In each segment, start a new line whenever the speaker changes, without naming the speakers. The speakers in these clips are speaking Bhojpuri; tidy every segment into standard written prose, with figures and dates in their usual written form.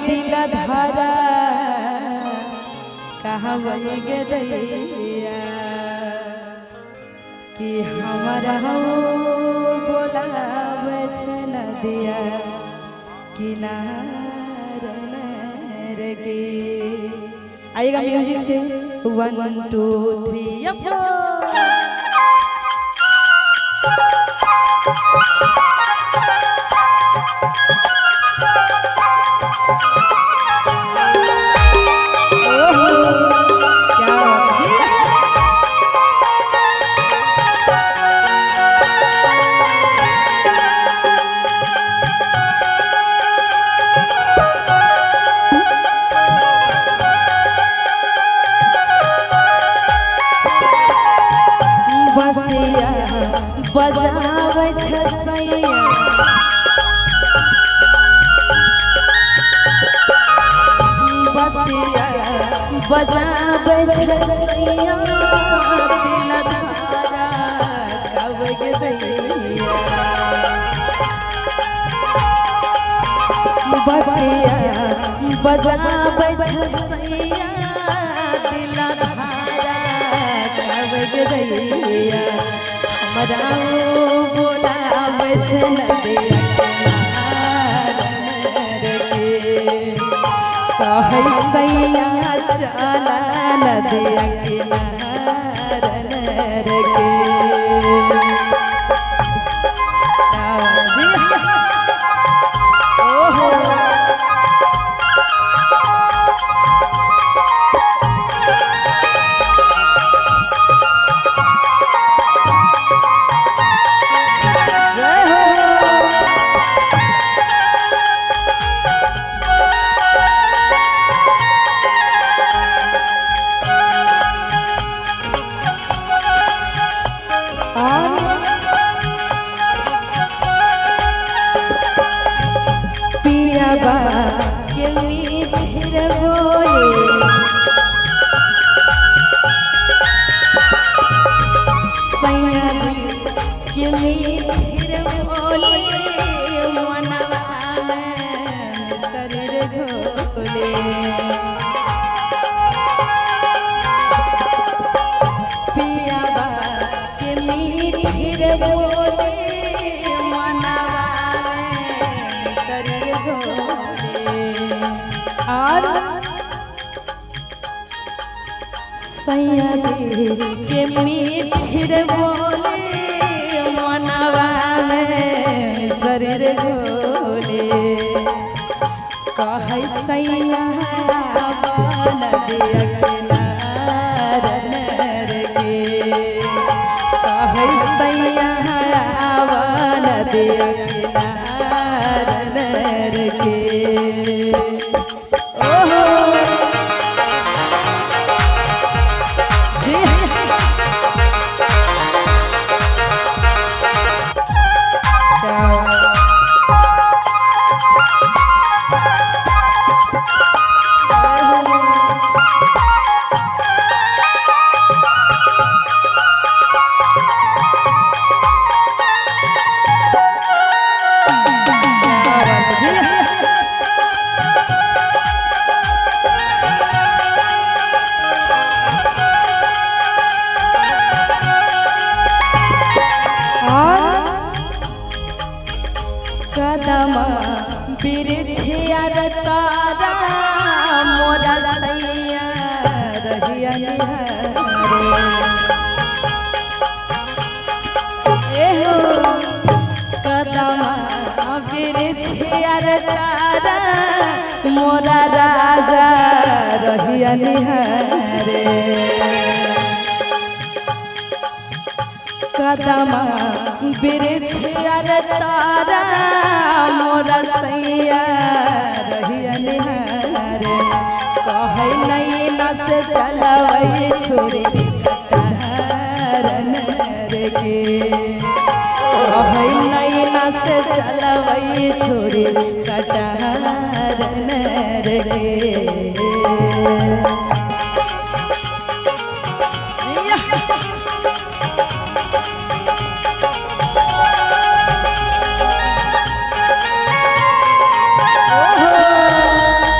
दिल धारा कहाँ बही गे दैया कि हमारा बोलावे छे नदिया किनारे गे। आइएगा म्यूजिक से 1 2 3 बजावे छसैया बसिया बजावे छसैया दिल धारा कब गे दैया बसिया बजावे छसैया दिल धारा कब गे दैया हमारा बोलावे छे नदिया किनारे गे कहै सैया चला नदिया किनारे गे। ओहो के मीठे बोले सैया के मीठे बोले मनवा में शरीर घोले पियाबा के मीठे बोले मनवा में शरीर घोले और सैया जी के मीठे बोले मनवा में शरीर घोले कहै सैया नदिया किनारे गे कहै सैया नदिया किनारे गे। कदमा बिरछिया तारा मोरा सैया रहिया एहो कदमा बिरछिया तारा मोरा राजा रहिया निहारे कदमा बिरछिया तारा मोरा सैया रहिया निहारे कहै नैना से चलबै छोरी कटारन गे कहै नैना से चलबै छोरी कटारन गे। Oh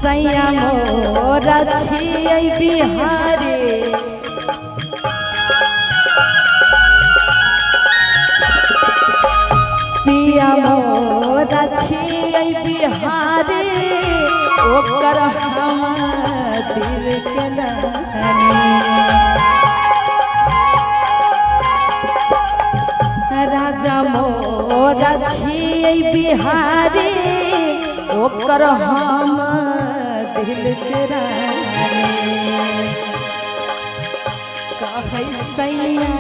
सैया मोरा छियै बिहारी पिया मोरा छियै बिहारी ओकर हम दिल के रानी राजा मोरा छियै बिहारी ओकर हम दिल के रानी कहै सैया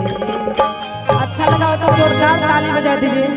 अच्छा लगा तो जोरदार ताली बजा दीजिए।